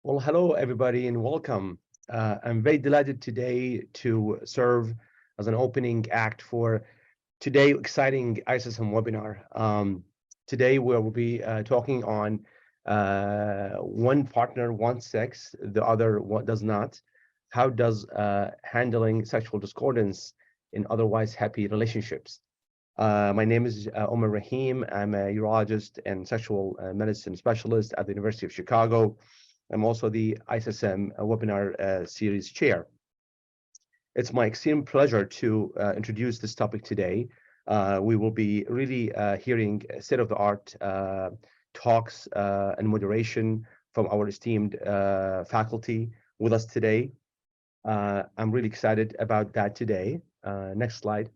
Well, hello, everybody, and welcome. I'm very delighted today to serve as an opening act for today's exciting ISSM webinar. Today, we will be talking on one partner wants sex, the other one does not. How does handling sexual discordance in otherwise happy relationships? My name is Omar Rahim. I'm a urologist and sexual medicine specialist at the University of Chicago. I'm also the ISSM webinar series chair. It's my extreme pleasure to introduce this topic today. We will be really hearing state-of-the-art talks and moderation from our esteemed faculty with us today. I'm really excited about that today. Next slide.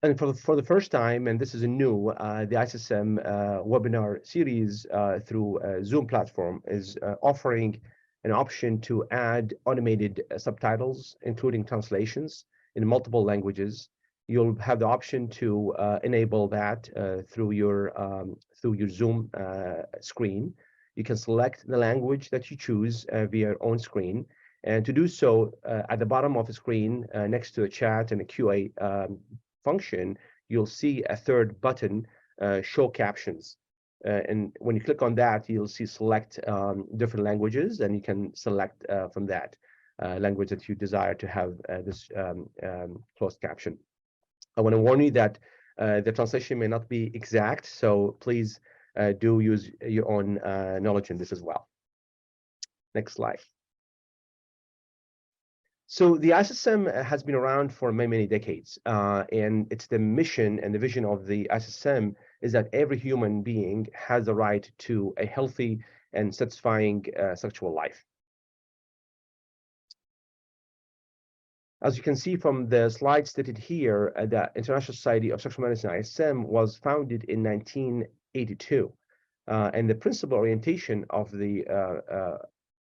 And for the first time, and this is a new, the ISSM webinar series through Zoom platform is offering an option to add automated subtitles, including translations in multiple languages. You'll have the option to enable that through your Zoom screen. You can select the language that you choose via your own screen. And to do so, at the bottom of the screen, next to a chat and a QA function, you'll see a third button, show captions. And when you click on that, you'll see select different languages, and you can select from that language that you desire to have this closed caption. I want to warn you that the translation may not be exact, so please do use your own knowledge in this as well. Next slide. So the ISSM has been around for many, many decades, and it's the mission and the vision of the ISSM is that every human being has the right to a healthy and satisfying sexual life. As you can see from the slide stated here, the International Society of Sexual Medicine, ISSM, was founded in 1982, and the principal orientation of the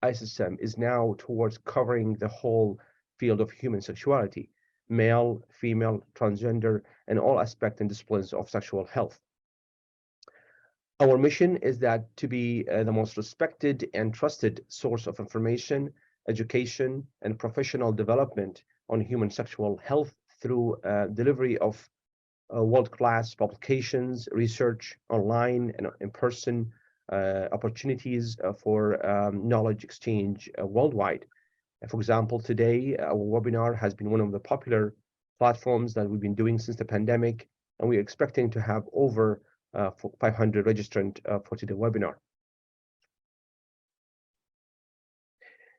ISSM is now towards covering the whole field of human sexuality, male, female, transgender, and all aspects and disciplines of sexual health. Our mission is that to be the most respected and trusted source of information, education, and professional development on human sexual health through delivery of world-class publications, research, online and in-person opportunities for knowledge exchange worldwide. For example, today, our webinar has been one of the popular platforms that we've been doing since the pandemic, and we're expecting to have over 500 registrants for today's webinar.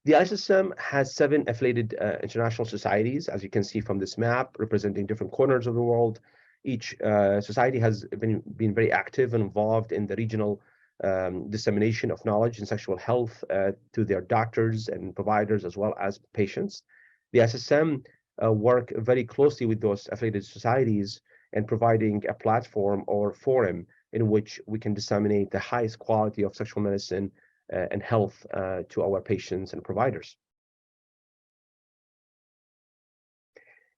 The ISSM has 7 affiliated international societies, as you can see from this map, representing different corners of the world. Each society has been very active and involved in the regional dissemination of knowledge in sexual health to their doctors and providers as well as patients. The ISSM work very closely with those affiliated societies and providing a platform or forum in which we can disseminate the highest quality of sexual medicine and health to our patients and providers.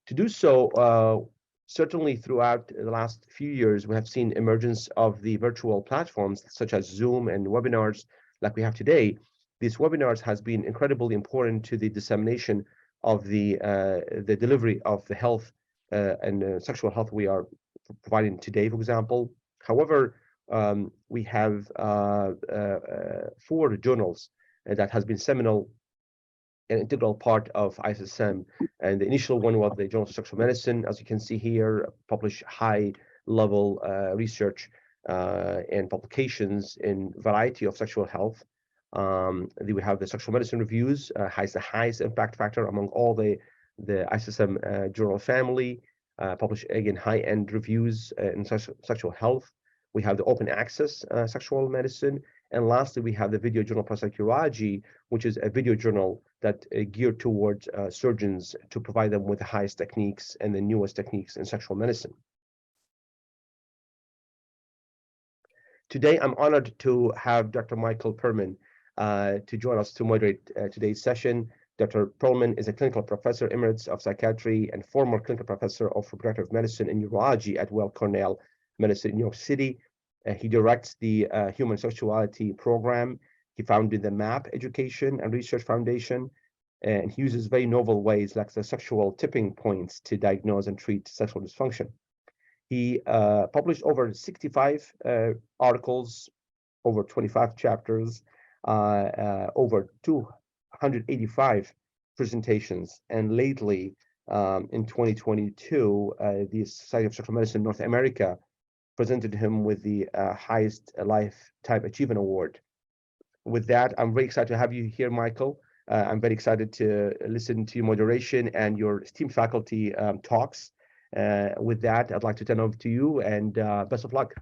To do so, certainly throughout the last few years, we have seen emergence of the virtual platforms such as Zoom and webinars like we have today. These webinars has been incredibly important to the dissemination of the delivery of the health and sexual health we are providing today, for example. However, we have 4 journals that has been seminal an integral part of ISSM. And the initial one was the Journal of Sexual Medicine. As you can see here, publish high-level research and publications in variety of sexual health. We have the Sexual Medicine Reviews, has the highest impact factor among all the ISSM journal family, publish, again, high-end reviews in sexual health. We have the Open Access Sexual Medicine. And lastly, we have the Video Journal of Prostate Urology, which is a video journal that geared towards surgeons to provide them with the highest techniques and the newest techniques in sexual medicine. Today, I'm honored to have Dr. Michael Perlman to join us to moderate today's session. Dr. Perlman is a clinical professor emeritus of psychiatry and former clinical professor of reproductive medicine and urology at Weill Cornell Medicine in New York City. He directs the Human Sexuality Program He founded the MAP Education and Research Foundation, and he uses very novel ways like the sexual tipping points to diagnose and treat sexual dysfunction. He published over 65 articles, over 25 chapters, over 285 presentations, and lately, in 2022, the Society of Sexual Medicine North America presented him with the highest Lifetime Achievement Award. With that, I'm very excited to have you here, Michael. I'm very excited to listen to your moderation and your esteemed faculty talks. With that, I'd like to turn over to you, and best of luck.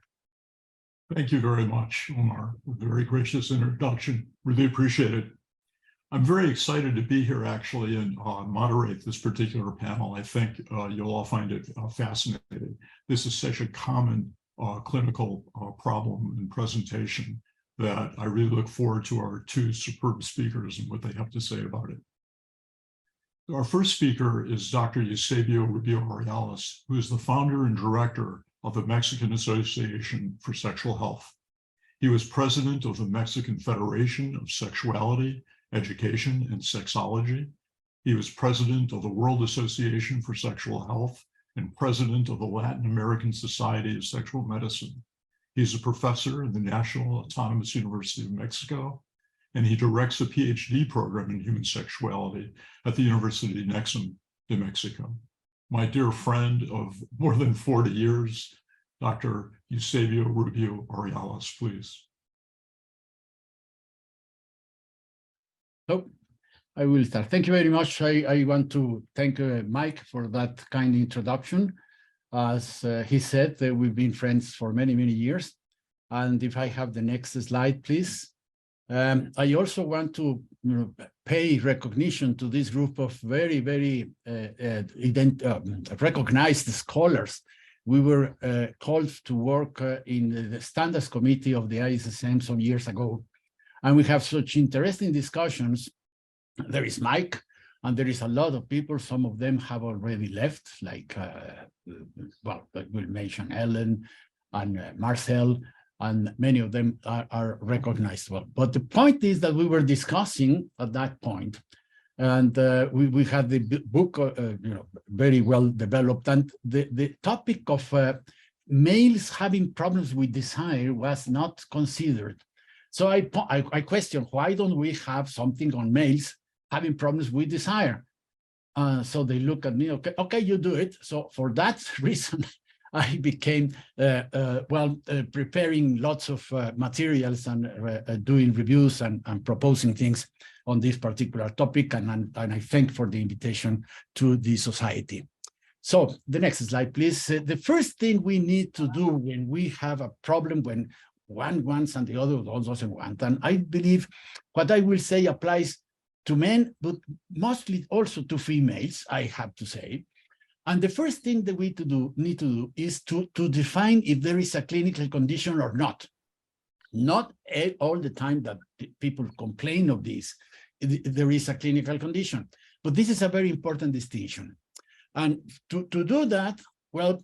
Thank you very much, Omar. Very gracious introduction. Really appreciate it. I'm very excited to be here actually and moderate this particular panel. I think you'll all find it fascinating. This is such a common clinical problem and presentation that I really look forward to our two superb speakers and what they have to say about it. Our first speaker is Dr. Eusebio Rubio Orellana, who is the founder and director of the Mexican Association for Sexual Health. He was president of the Mexican Federation of Sexuality, Education, and Sexology. He was president of the World Association for Sexual Health and president of the Latin American Society of Sexual Medicine. He's a professor in the National Autonomous University of Mexico, and he directs a PhD program in human sexuality at the University of Nexum de Mexico. My dear friend of more than 40 years, Dr. Eusebio Rubio Orellana, please. So I will start. Thank you very much. I want to thank Mike for that kind introduction. As he said, we've been friends for many, many years. And if I have the next slide, please. I also want to pay recognition to this group of very, very recognized scholars. We were called to work in the standards committee of the ISSM some years ago. And we have such interesting discussions. There is Mike, and there is a lot of people. Some of them have already left, like, well, we'll mention Ellen and Marcel, and many of them are recognized well. But the point is that we were discussing at that point, and we had the book very well developed, and the topic of males having problems with desire was not considered. So I question, why don't we have something on males having problems with desire? So they look at me, okay, you do it. So for that reason, I became, preparing lots of materials and doing reviews and proposing things on this particular topic. And I thank for the invitation to the society. So the next slide, please. The first thing we need to do when we have a problem, when one wants and the other doesn't want, and I believe what I will say applies to men, but mostly also to females, I have to say. And the first thing that we need to do is to define if there is a clinical condition or not. Not all the time that people complain of this, there is a clinical condition. But this is a very important distinction. And to do that, well,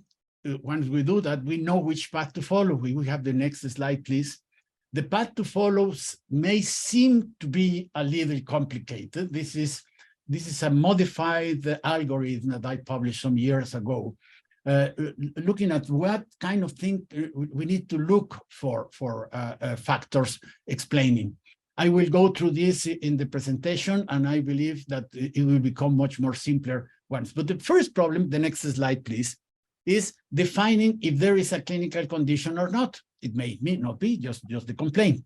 once we do that, we know which path to follow. We have the next slide, please. The path to follow may seem to be a little complicated. This is a modified algorithm that I published some years ago, looking at what kind of thing we need to look for factors explaining. I will go through this in the presentation, and I believe that it will become much more simpler once. But the first problem, the next slide, please, is defining if there is a clinical condition or not. It may not be just the complaint.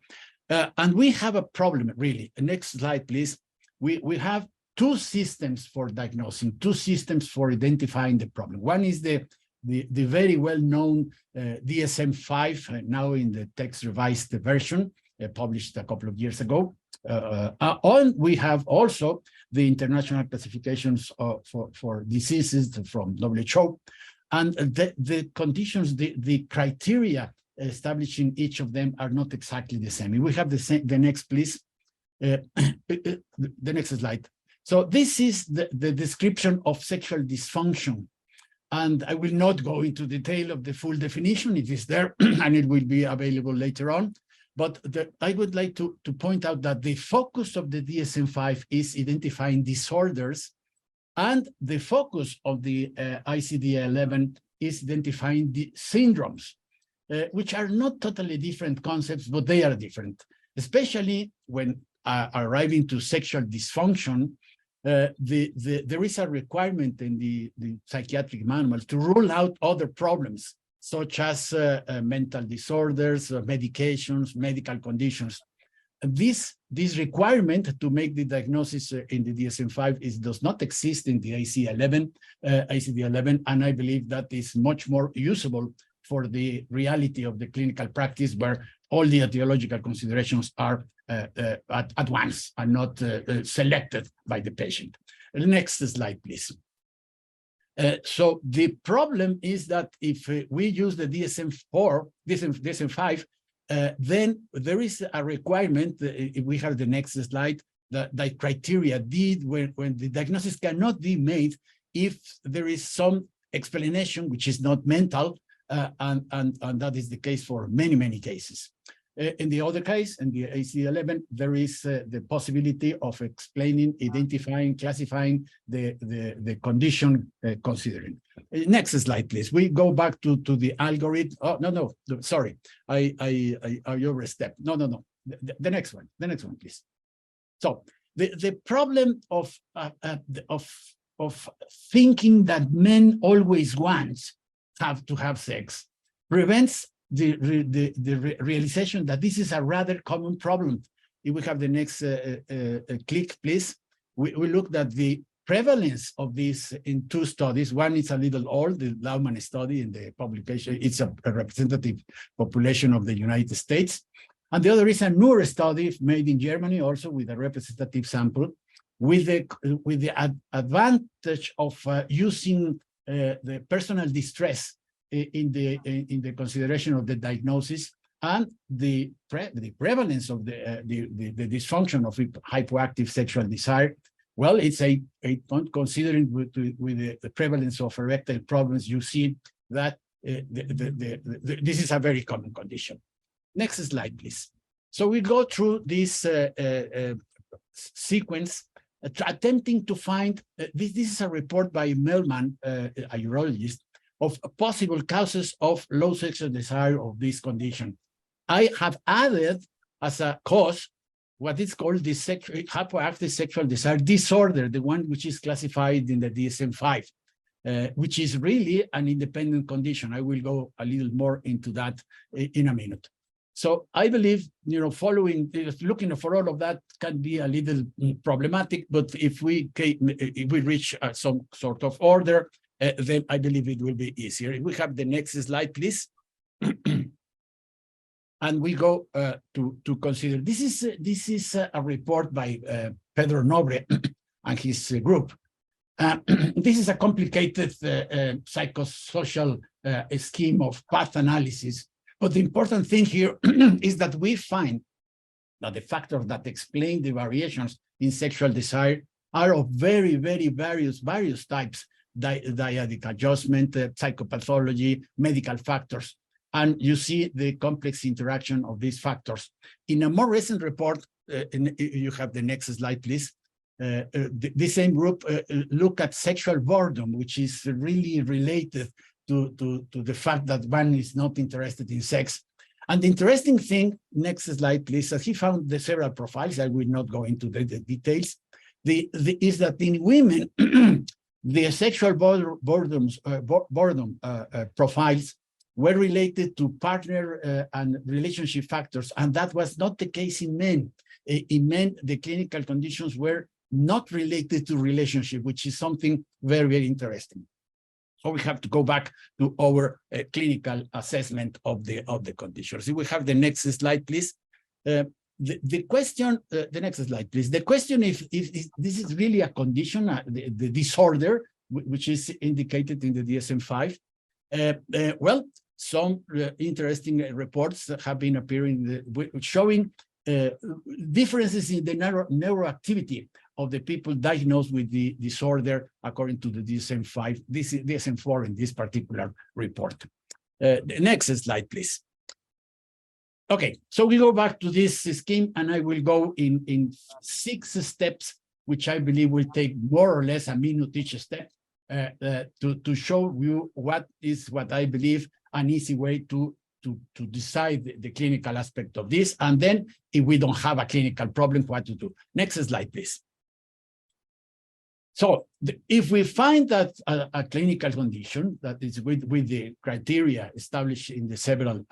And we have a problem, really. Next slide, please. We have two systems for diagnosing, two systems for identifying the problem. One is the very well-known DSM-5, now in the text revised version, published a couple of years ago. We have also the international classifications for diseases from WHO. And the conditions, the criteria establishing each of them are not exactly the same. We have the next, please. The next slide. So this is the description of sexual dysfunction. And I will not go into detail of the full definition. It is there and it will be available later on. But I would like to point out that the focus of the DSM-5 is identifying disorders, and the focus of the ICD-11 is identifying the syndromes, which are not totally different concepts, but they are different, especially when arriving to sexual dysfunction. There is a requirement in the psychiatric manual to rule out other problems, such as mental disorders, medications, medical conditions. This requirement to make the diagnosis in the DSM-5 does not exist in the ICD-11, and I believe that is much more usable for the reality of the clinical practice, where all the etiological considerations are at once and not selected by the patient. Next slide, please. So the problem is that if we use the DSM-5, then there is a requirement, if we have the next slide, that criteria when the diagnosis cannot be made if there is some explanation which is not mental, and that is the case for many, many cases. In the other case, in the ICD-11, there is the possibility of explaining, identifying, classifying the condition considering. Next slide, please. We go back to the algorithm. Oh, no, sorry. I overstepped. No. The next one, please. So the problem of thinking that men always have to have sex prevents the realization that this is a rather common problem. If we have the next click, please. We looked at the prevalence of this in two studies. One is a little old, the Laumann study in the publication. It's a representative population of the United States. And the other is a newer study made in Germany, also with a representative sample, with the advantage of using the personal distress in the consideration of the diagnosis, and the prevalence of the dysfunction of hypoactive sexual desire. Well, it's a point considering with the prevalence of erectile problems. You see that this is a very common condition. Next slide, please. So we go through this sequence, attempting to find, this is a report by Mellman, a urologist, of possible causes of low sexual desire of this condition. I have added as a cause what is called the hypoactive sexual desire disorder, the one which is classified in the DSM-5, which is really an independent condition. I will go a little more into that in a minute. So I believe, looking for all of that can be a little problematic, but if we reach some sort of order, then I believe it will be easier. If we have the next slide, please. And we go to consider, this is a report by Pedro Nobre and his group. This is a complicated psychosocial scheme of path analysis. But the important thing here is that we find that the factors that explain the variations in sexual desire are of very, very various types: dyadic adjustment, psychopathology, medical factors. And you see the complex interaction of these factors. In a more recent report, you have the next slide, please. The same group look at sexual boredom, which is really related to the fact that one is not interested in sex. And the interesting thing, next slide, please, as he found the several profiles, I will not go into the details, is that in women, the sexual boredom profiles were related to partner and relationship factors, and that was not the case in men. In men, the clinical conditions were not related to relationship, which is something very, very interesting. So we have to go back to our clinical assessment of the conditions. If we have the next slide, please. The question, the next slide, please. The question is this is really a condition, the disorder, which is indicated in the DSM-5. Well, some interesting reports have been appearing showing differences in the neuroactivity of the people diagnosed with the disorder according to the DSM-5, DSM-4 in this particular report. The next slide, please. Okay, so we go back to this scheme, and I will go in 6 steps, which I believe will take more or less a minute each step to show you what I believe an easy way to decide the clinical aspect of this. And then if we don't have a clinical problem, what to do. Next slide, please. So if we find that a clinical condition that is with the criteria established in the several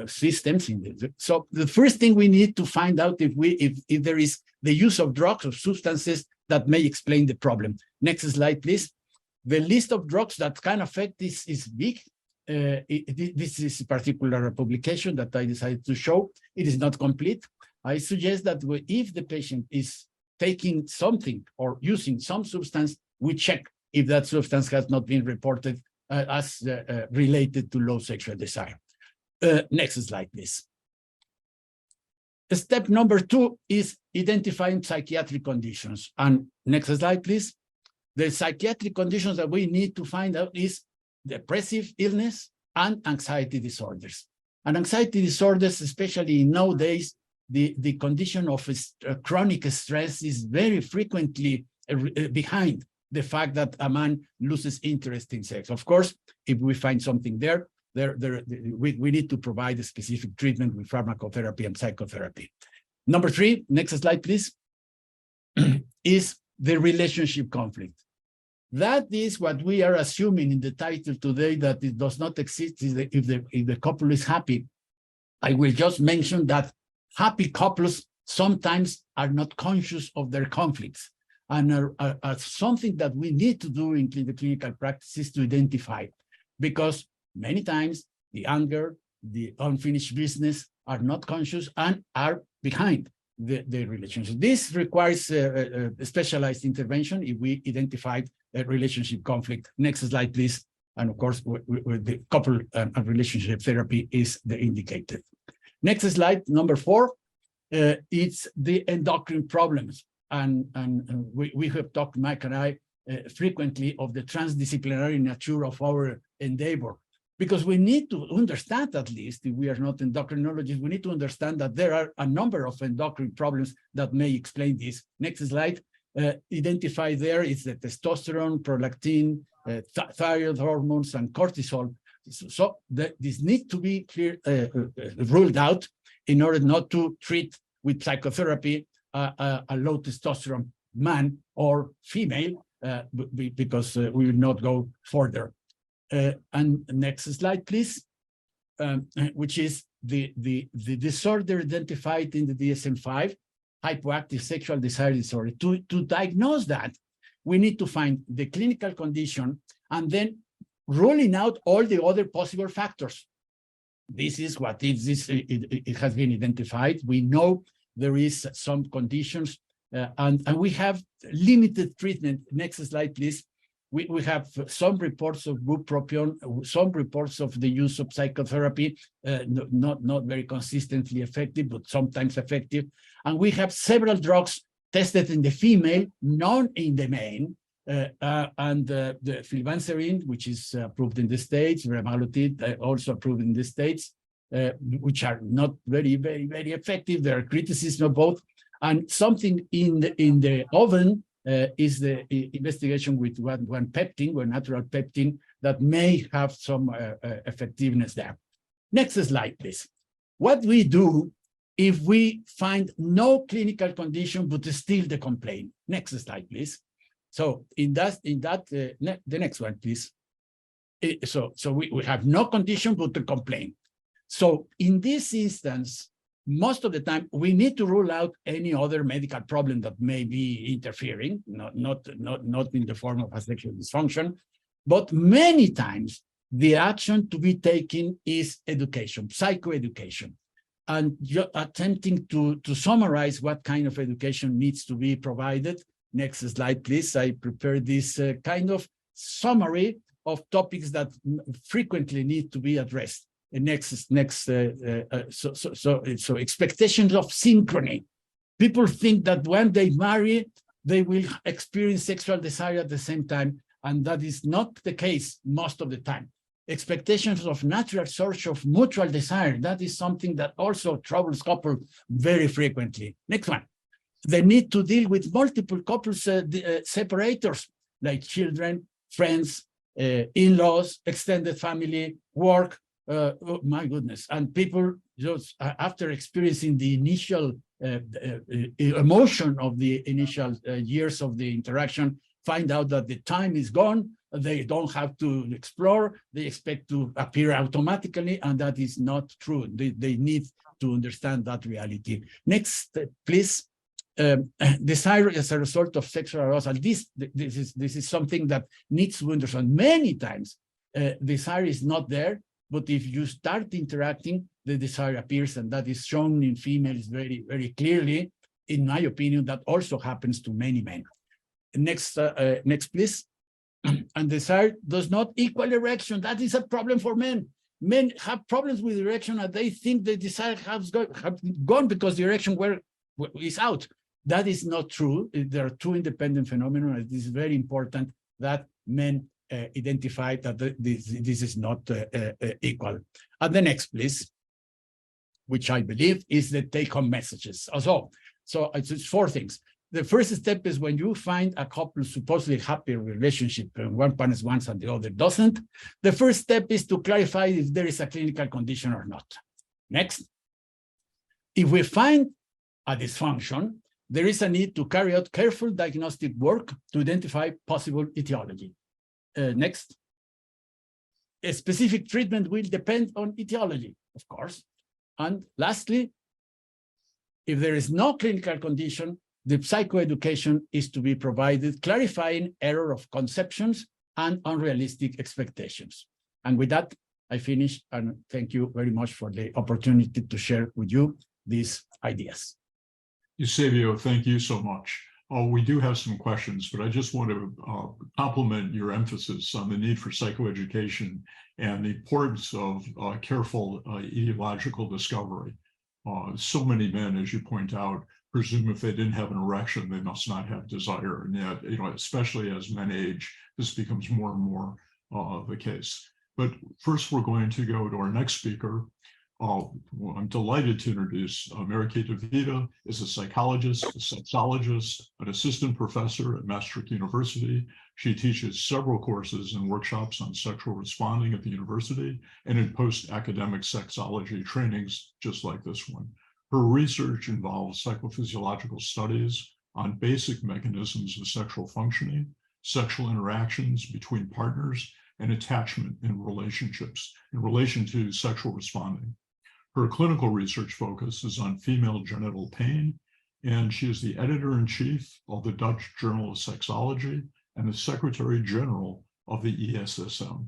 systems, so the first thing we need to find out if there is the use of drugs or substances that may explain the problem. Next slide, please. The list of drugs that can affect this is big. This is a particular publication that I decided to show. It is not complete. I suggest that if the patient is taking something or using some substance, we check if that substance has not been reported as related to low sexual desire. Next slide, please. Step number 2 is identifying psychiatric conditions. And next slide, please. The psychiatric conditions that we need to find out is depressive illness and anxiety disorders. And anxiety disorders, especially nowadays, the condition of chronic stress is very frequently behind the fact that a man loses interest in sex. Of course, if we find something there, we need to provide a specific treatment with pharmacotherapy and psychotherapy. Number 3, next slide, please, is the relationship conflict. That is what we are assuming in the title today, that it does not exist if the couple is happy. I will just mention that happy couples sometimes are not conscious of their conflicts, and are something that we need to do in the clinical practices to identify, because many times the anger, the unfinished business are not conscious and are behind the relationship. This requires a specialized intervention if we identify a relationship conflict. Next slide, please. And of course, the couple and relationship therapy is the indicated. Next slide, number 4, it's the endocrine problems. And we have talked, Mike and I, frequently of the transdisciplinary nature of our endeavor, because we need to understand, at least if we are not endocrinologists, we need to understand that there are a number of endocrine problems that may explain this. Next slide. Identified there is the testosterone, prolactin, thyroid hormones, and cortisol. So this needs to be ruled out in order not to treat with psychotherapy a low testosterone man or female, because we will not go further. And next slide, please, which is the disorder identified in the DSM-5, hypoactive sexual desire disorder. To diagnose that, we need to find the clinical condition and then ruling out all the other possible factors. This is what it has been identified. We know there is some conditions, and we have limited treatment. Next slide, please. We have some reports of bupropion, some reports of the use of psychotherapy, not very consistently effective, but sometimes effective. And we have several drugs tested in the female, none in the male, and the flibanserin, which is approved in the States, remalotide, also approved in the States, which are not very, very, very effective. There are criticisms of both. And something in the oven is the investigation with one peptine, one natural peptine, that may have some effectiveness there. Next slide, please. What we do if we find no clinical condition but still the complaint? Next slide, please. So the next one, please. So we have no condition but the complaint. So in this instance, most of the time, we need to rule out any other medical problem that may be interfering, not in the form of a sexual dysfunction, but many times the action to be taken is education, psychoeducation, and you're attempting to summarize what kind of education needs to be provided. Next slide, please. I prepared this kind of summary of topics that frequently need to be addressed. So expectations of synchrony. People think that when they marry, they will experience sexual desire at the same time, and that is not the case most of the time. expectations of natural source of mutual desire. That is something that also troubles couples very frequently. Next one. The need to deal with multiple couples separators, like children, friends, in-laws, extended family, work. Oh, my goodness. And people just after experiencing the initial emotion of the initial years of the interaction, find out that the time is gone. They don't have to explore. They expect to appear automatically, and that is not true. They need to understand that reality. Next, please. Desire as a result of sexual arousal. This is something that needs to be understood. Many times, desire is not there, but if you start interacting, the desire appears, and that is shown in females very, very clearly. In my opinion, that also happens to many men. Next, next, please. And desire does not equal erection. That is a problem for men. Men have problems with erection, and they think the desire have gone because the erection is out. That is not true. There are two independent phenomena. It is very important that men identify that this is not equal. And the next, please, which I believe is the take-home messages. So it's four things. The first step is when you find a couple supposedly happy relationship and one partner wants and the other doesn't, the first step is to clarify if there is a clinical condition or not. Next, if we find a dysfunction, there is a need to carry out careful diagnostic work to identify possible etiology. Next, a specific treatment will depend on etiology, of course. And lastly, if there is no clinical condition, the psychoeducation is to be provided, clarifying error of conceptions and unrealistic expectations. And with that, I finish, and thank you very much for the opportunity to share with you these ideas. Eusebio, thank you so much. We do have some questions, but I just want to compliment your emphasis on the need for psychoeducation and the importance of careful etiological discovery. So many men, as you point out, presume if they didn't have an erection, they must not have desire. And yet, especially as men age, this becomes more and more the case. But first, we're going to go to our next speaker. I'm delighted to introduce Mary Kay DeVita is a psychologist, a sexologist, an assistant professor at Maastricht University. She teaches several courses and workshops on sexual responding at the university and in post-academic sexology trainings just like this one. Her research involves psychophysiological studies on basic mechanisms of sexual functioning, sexual interactions between partners, and attachment in relationships in relation to sexual responding. Her clinical research focus is on female genital pain, and she is the editor-in-chief of the Dutch Journal of Sexology and the Secretary General of the ISSM.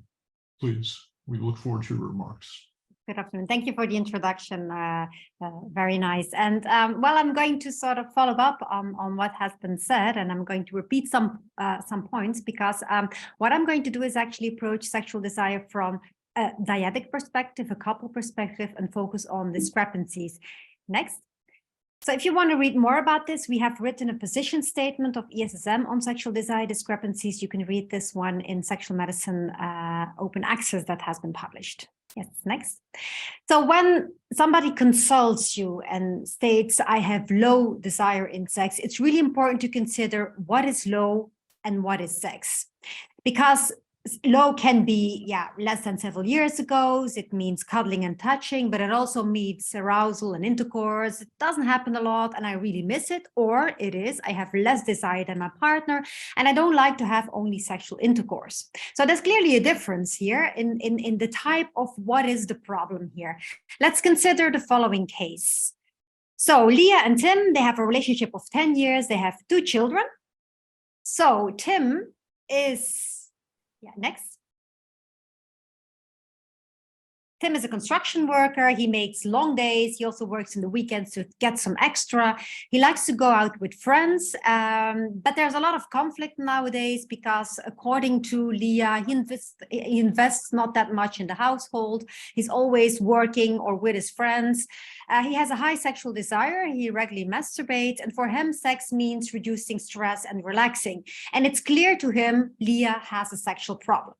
Please, we look forward to your remarks. Good afternoon. Thank you for the introduction. Very nice. And well, I'm going to sort of follow up on what has been said, and I'm going to repeat some points because what I'm going to do is actually approach sexual desire from a dyadic perspective, a couple perspective, and focus on discrepancies. Next. So if you want to read more about this, we have written a position statement of ISSM on sexual desire discrepancies. You can read this one in Sexual Medicine Open Access that has been published. Yes, next. So when somebody consults you and states, I have low desire in sex, it's really important to consider what is low and what is sex. Because low can be, less than several years ago. It means cuddling and touching, but it also means arousal and intercourse. It doesn't happen a lot and I really miss it. Or it is, I have less desire than my partner and I don't like to have only sexual intercourse. So there's clearly a difference here in the type of what is the problem here. Let's consider the following case. So Leah and Tim, they have a relationship of 10 years. They have 2 children. So Tim is... next. Tim is a construction worker. He makes long days. He also works in the weekends to get some extra. He likes to go out with friends, but there's a lot of conflict nowadays because according to Leah, he invests not that much in the household. He's always working or with his friends. He has a high sexual desire. He regularly masturbates. And for him, sex means reducing stress and relaxing. And it's clear to him, Leah has a sexual problem.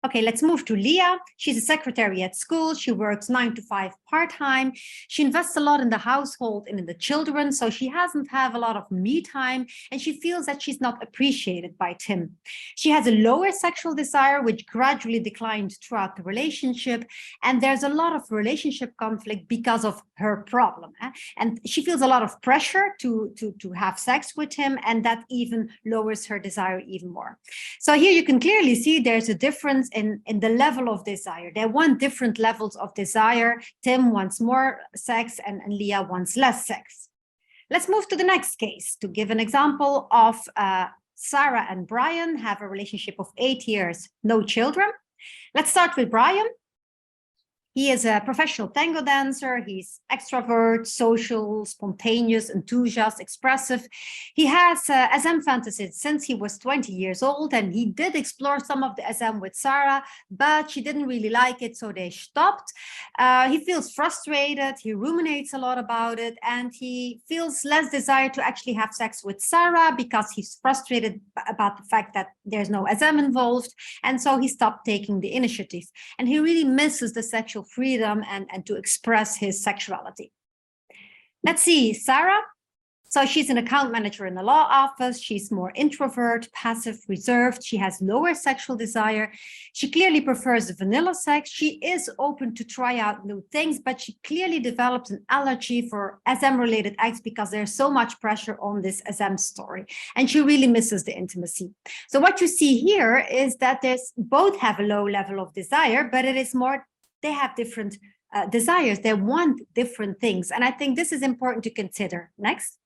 Okay, let's move to Leah. She's a secretary at school. She works 9 to 5 part-time. She invests a lot in the household and in the children, so she hasn't have a lot of me time, and she feels that she's not appreciated by Tim. She has a lower sexual desire, which gradually declined throughout the relationship, and there's a lot of relationship conflict because of her problem. And she feels a lot of pressure to have sex with him, and that even lowers her desire even more. So here you can clearly see there's a difference in the level of desire. They want different levels of desire. Tim wants more sex and Leah wants less sex. Let's move to the next case to give an example of Sarah and Brian have a relationship of 8 years, no children. Let's start with Brian. He is a professional tango dancer. He's extrovert, social, spontaneous, enthusiastic, expressive. He has SM fantasies since he was 20 years old, and he did explore some of the SM with Sarah, but she didn't really like it, so they stopped. He feels frustrated. He ruminates a lot about it, and he feels less desire to actually have sex with Sarah because he's frustrated about the fact that there's no SM involved, and so he stopped taking the initiative. And he really misses the sexual freedom and to express his sexuality. Let's see, Sarah. So she's an account manager in the law office. She's more introvert, passive, reserved. She has lower sexual desire. She clearly prefers vanilla sex. She is open to try out new things, but she clearly develops an allergy for SM-related acts because there's so much pressure on this SM story. And she really misses the intimacy. So what you see here is that there's both have a low level of desire, but it is more, they have different desires. They want different things. And I think this is important to consider. Next.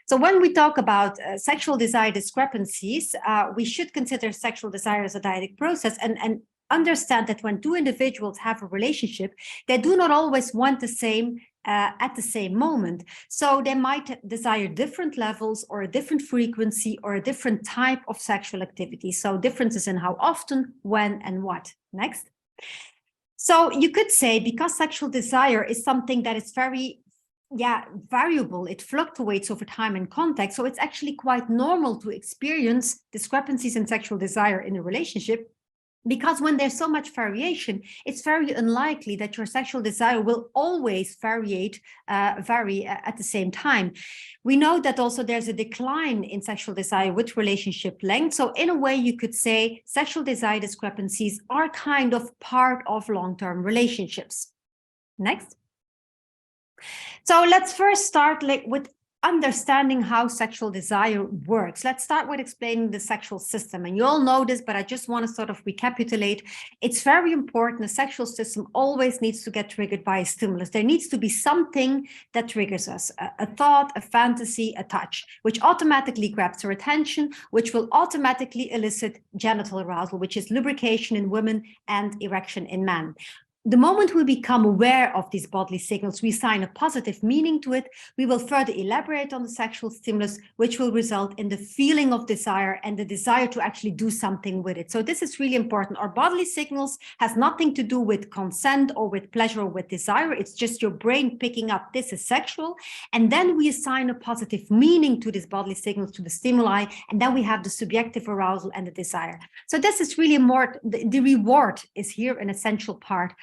So when we talk about sexual desire discrepancies, we should consider sexual desire as a dyadic process and understand that when two individuals have a relationship, they do not always want the same at the same moment. So they might desire different levels or a different frequency or a different type of sexual activity. So differences in how often, when, and what. Next. So you could say because sexual desire is something that is very variable, it fluctuates over time and context. So it's actually quite normal to experience discrepancies in sexual desire in a relationship, because when there's so much variation, it's very unlikely that your sexual desire will always vary at the same time. We know that also there's a decline in sexual desire with relationship length. So in a way, you could say sexual desire discrepancies are kind of part of long-term relationships. Next. So let's first start with understanding how sexual desire works. Let's start with explaining the sexual system. And you all know this, but I just want to sort of recapitulate. It's very important. The sexual system always needs to get triggered by a stimulus. There needs to be something that triggers us, a thought, a fantasy, a touch, which automatically grabs our attention, which will automatically elicit genital arousal, which is lubrication in women and erection in men. The moment we become aware of these bodily signals, we assign a positive meaning to it. We will further elaborate on the sexual stimulus, which will result in the feeling of desire and the desire to actually do something with it. So this is really important. Our bodily signals has nothing to do with consent or with pleasure or with desire. It's just your brain picking up this is sexual. And then we assign a positive meaning to these bodily signals, to the stimuli. And then we have the subjective arousal and the desire. So this is really more, the reward is here an essential part.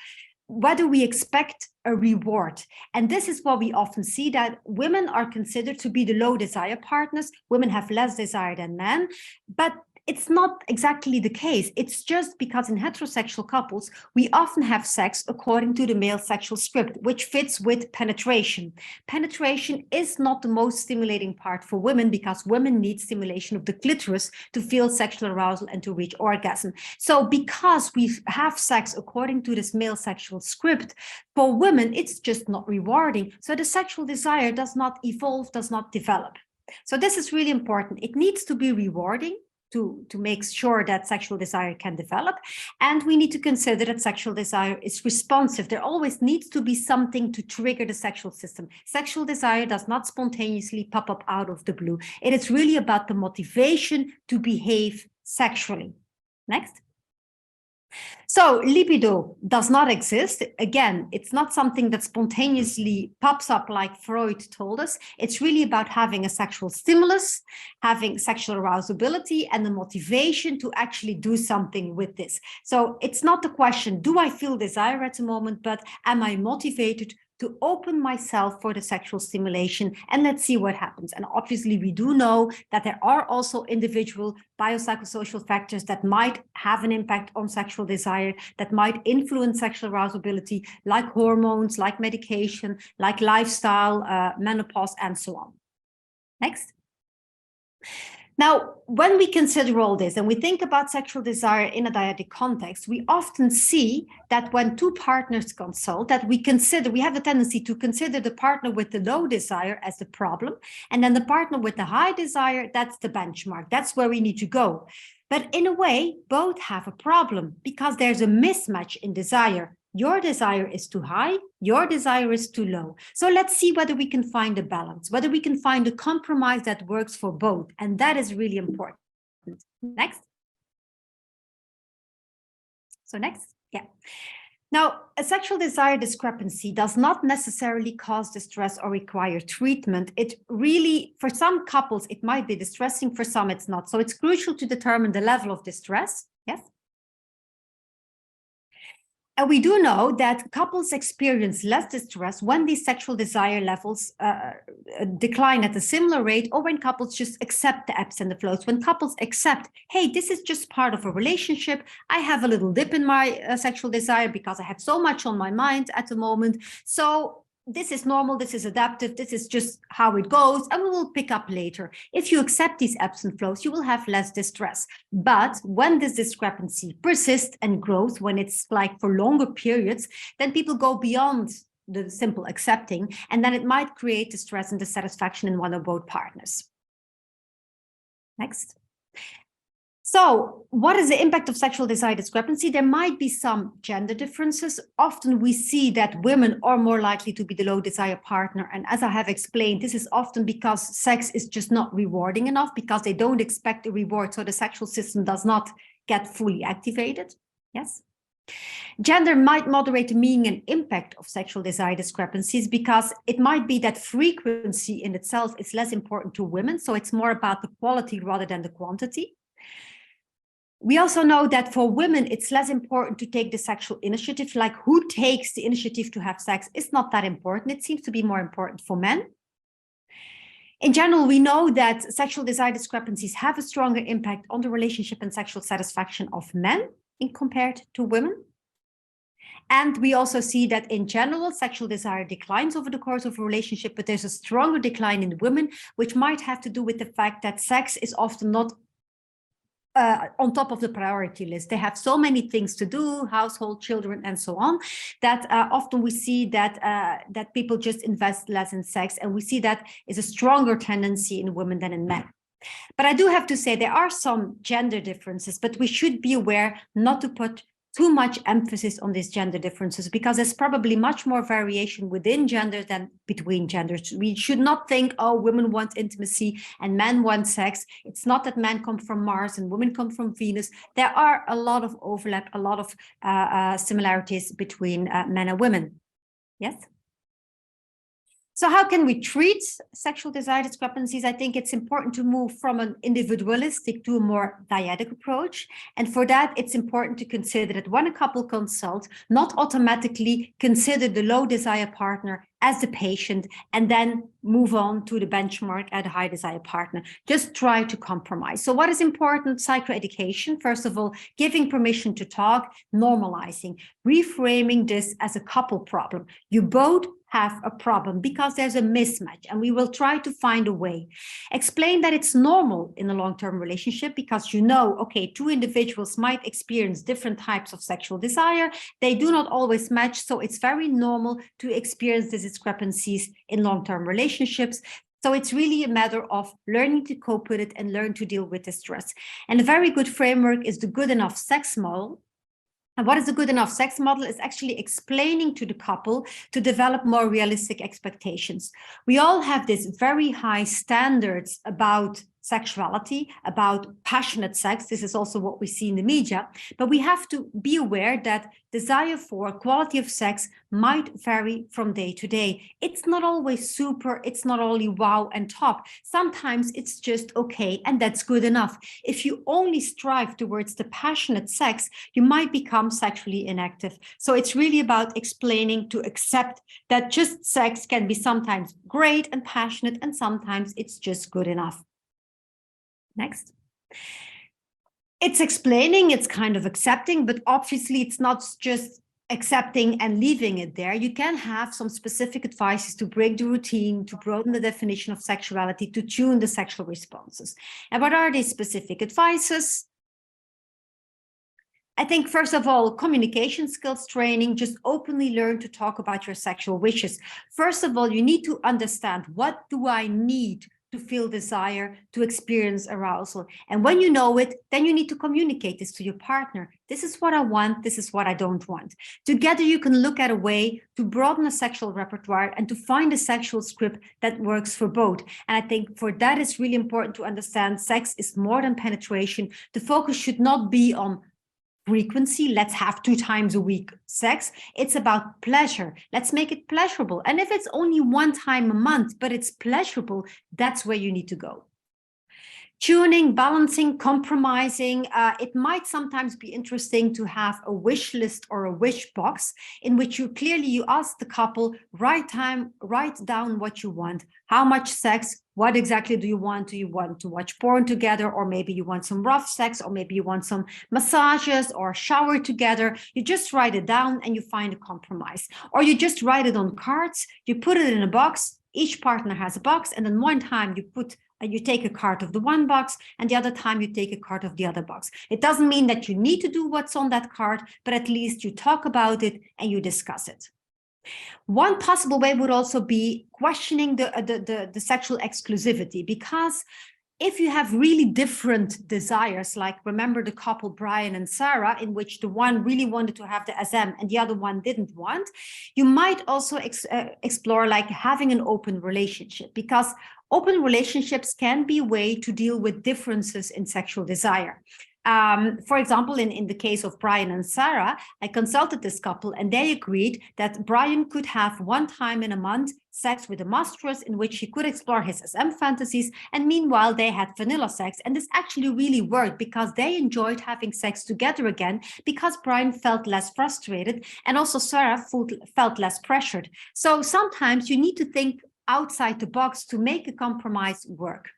Whether we expect a reward. And this is what we often see, that women are considered to be the low desire partners. Women have less desire than men, but it's not exactly the case. It's just because in heterosexual couples, we often have sex according to the male sexual script, which fits with penetration. Penetration is not the most stimulating part for women because women need stimulation of the clitoris to feel sexual arousal and to reach orgasm. So because we have sex according to this male sexual script, for women, it's just not rewarding. So the sexual desire does not evolve, does not develop. So this is really important. It needs to be rewarding to make sure that sexual desire can develop. And we need to consider that sexual desire is responsive. There always needs to be something to trigger the sexual system. Sexual desire does not spontaneously pop up out of the blue. It is really about the motivation to behave sexually. Next. So libido does not exist. Again, it's not something that spontaneously pops up like Freud told us. It's really about having a sexual stimulus, having sexual arousability, and the motivation to actually do something with this. So it's not the question, do I feel desire at the moment, but am I motivated to open myself for the sexual stimulation, and let's see what happens. And obviously we do know that there are also individual biopsychosocial factors that might have an impact on sexual desire, that might influence sexual arousability, like hormones, like medication, like lifestyle, menopause, and so on. Next. Now, when we consider all this and we think about sexual desire in a dyadic context, we often see that when two partners consult, that we have a tendency to consider the partner with the low desire as the problem, and then the partner with the high desire, that's the benchmark. That's where we need to go. But in a way, both have a problem because there's a mismatch in desire. Your desire is too high, your desire is too low. So let's see whether we can find a balance, whether we can find a compromise that works for both. And that is really important. Next. So next, yeah. Now, a sexual desire discrepancy does not necessarily cause distress or require treatment. It really, for some couples, it might be distressing, for some it's not. So it's crucial to determine the level of distress. Yes. And we do know that couples experience less distress when these sexual desire levels decline at a similar rate, or when couples just accept the ebbs and the flows. When couples accept, hey, this is just part of a relationship. I have a little dip in my sexual desire because I have so much on my mind at the moment. So this is normal, this is adaptive, this is just how it goes, and we will pick up later. If you accept these ebbs and flows, you will have less distress. But when this discrepancy persists and grows, when it's like for longer periods, then people go beyond the simple accepting, and then it might create distress and dissatisfaction in one or both partners. Next. So what is the impact of sexual desire discrepancy? There might be some gender differences. Often we see that women are more likely to be the low desire partner. And as I have explained, this is often because sex is just not rewarding enough, because they don't expect a reward. So the sexual system does not get fully activated. Yes. Gender might moderate the meaning and impact of sexual desire discrepancies, because it might be that frequency in itself is less important to women. So it's more about the quality rather than the quantity. We also know that for women, it's less important to take the sexual initiative, like who takes the initiative to have sex is not that important. It seems to be more important for men. In general, we know that sexual desire discrepancies have a stronger impact on the relationship and sexual satisfaction of men compared to women. And we also see that in general, sexual desire declines over the course of a relationship, but there's a stronger decline in women, which might have to do with the fact that sex is often not on top of the priority list. They have so many things to do, household, children, and so on, that often we see that that people just invest less in sex, and we see that is a stronger tendency in women than in men. But I do have to say there are some gender differences, but we should be aware not to put too much emphasis on these gender differences, because there's probably much more variation within genders than between genders. We should not think, oh, women want intimacy and men want sex. It's not that men come from Mars and women come from Venus. There are a lot of overlap, a lot of similarities between men and women. Yes? So how can we treat sexual desire discrepancies? I think it's important to move from an individualistic to a more dyadic approach. And for that, it's important to consider that when a couple consults, not automatically consider the low desire partner as the patient and then move on to the benchmark at a high desire partner. Just try to compromise. So what is important? Psychoeducation, first of all, giving permission to talk, normalizing, reframing this as a couple problem. You both have a problem because there's a mismatch, and we will try to find a way. Explain that it's normal in a long-term relationship, because you know, okay, two individuals might experience different types of sexual desire. They do not always match, so it's very normal to experience these discrepancies in long-term relationships. So it's really a matter of learning to cope with it and learn to deal with the stress. And a very good framework is the good enough sex model. And what is a good enough sex model is actually explaining to the couple to develop more realistic expectations. We all have these very high standards about sexuality, about passionate sex. This is also what we see in the media, but we have to be aware that desire for quality of sex might vary from day to day. It's not always super, it's not only wow and top. Sometimes it's just okay, and that's good enough. If you only strive towards the passionate sex, you might become sexually inactive. So it's really about explaining to accept that just sex can be sometimes great and passionate, and sometimes it's just good enough. Next. It's explaining, it's kind of accepting, but obviously it's not just accepting and leaving it there. You can have some specific advices to break the routine, to broaden the definition of sexuality, to tune the sexual responses. And what are these specific advices? I think, first of all, communication skills training, just openly learn to talk about your sexual wishes. First of all, you need to understand, what do I need to feel desire, to experience arousal? And when you know it, then you need to communicate this to your partner. This is what I want, this is what I don't want. Together, you can look at a way to broaden a sexual repertoire and to find a sexual script that works for both. And I think for that, it's really important to understand sex is more than penetration. The focus should not be on frequency, let's have 2 times a week sex. It's about pleasure. Let's make it pleasurable. And if it's only 1 time a month, but it's pleasurable, that's where you need to go. Tuning, balancing, compromising. It might sometimes be interesting to have a wish list or a wish box in which you ask the couple, write down what you want, how much sex, what exactly do you want? Do you want to watch porn together? Or maybe you want some rough sex, or maybe you want some massages or shower together. You just write it down and you find a compromise. Or you just write it on cards, you put it in a box, each partner has a box, and then one time you take a card of the one box, and the other time you take a card of the other box. It doesn't mean that you need to do what's on that card, but at least you talk about it and you discuss it. One possible way would also be questioning the sexual exclusivity, because if you have really different desires, like remember the couple Brian and Sarah, in which the one really wanted to have the SM and the other one didn't want, you might also explore like having an open relationship, because open relationships can be a way to deal with differences in sexual desire. For example, in the case of Brian and Sarah, I consulted this couple and they agreed that Brian could have 1 time in a month sex with a mistress in which he could explore his SM fantasies, and meanwhile they had vanilla sex. And this actually really worked because they enjoyed having sex together again, because Brian felt less frustrated and also Sarah felt less pressured. So sometimes you need to think outside the box to make a compromise work.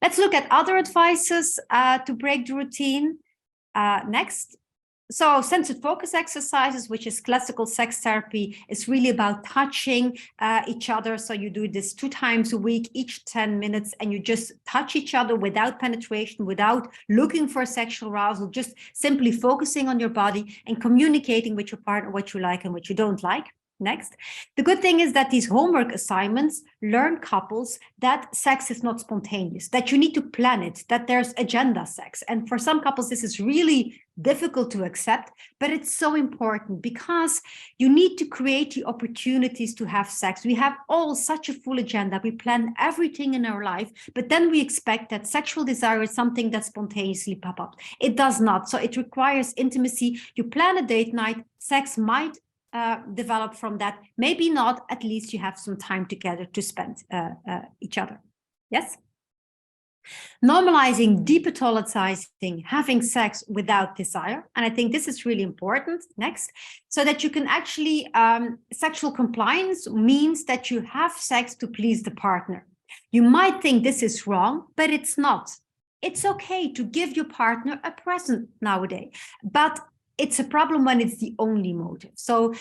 Let's look at other advices to break the routine. Next. So sensory focus exercises, which is classical sex therapy, is really about touching each other. So you do this 2 times a week, each 10 minutes, and you just touch each other without penetration, without looking for sexual arousal, just simply focusing on your body and communicating with your partner what you like and what you don't like. Next. The good thing is that these homework assignments learn couples that sex is not spontaneous, that you need to plan it, that there's agenda sex. And for some couples, this is really difficult to accept, but it's so important because you need to create the opportunities to have sex. We have all such a full agenda. We plan everything in our life, but then we expect that sexual desire is something that spontaneously pop up. It does not. So it requires intimacy. You plan a date night, sex might develop from that. Maybe not, at least you have some time together to spend each other. Yes? Normalizing, depathologizing having sex without desire. And I think this is really important. Next. So that you can actually, sexual compliance means that you have sex to please the partner. You might think this is wrong, but it's not. It's okay to give your partner a present nowadays, but it's a problem when it's the only motive. So